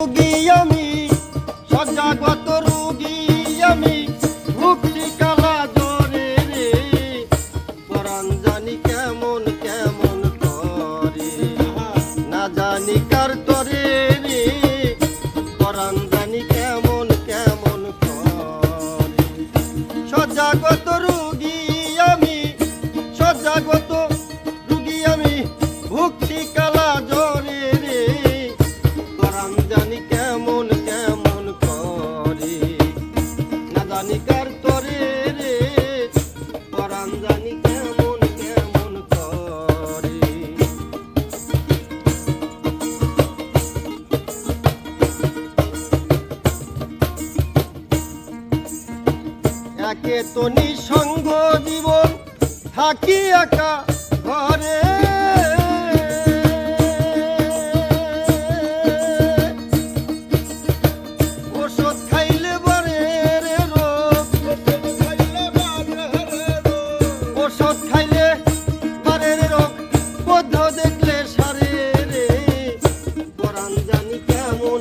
রোগী আমি সজাগত রোগী আমি ভুক্তি কালা জ্বরে রে পরাণ জানি কেমন কেমন করে না জানি কার তরে রে পরাণ জানি কেমন কেমন করে সজাগত রোগী আমি সজাগত রোগী আমি ভুক্তি কালা জ্বরে রে পরাণ জানি কেমন কেমন করে না জানি কার তরে রে পরাণ জানি কেমন কেমন করে একে তো নিঃসঙ্গ জীবন থাকি একা ঘরে ওষুধ খাইলে বারে রে রোগ ওষুধ খাইলে বারে রে রোগ বদ্ধ দেখলে সারে রে পরাণ জানি কেমন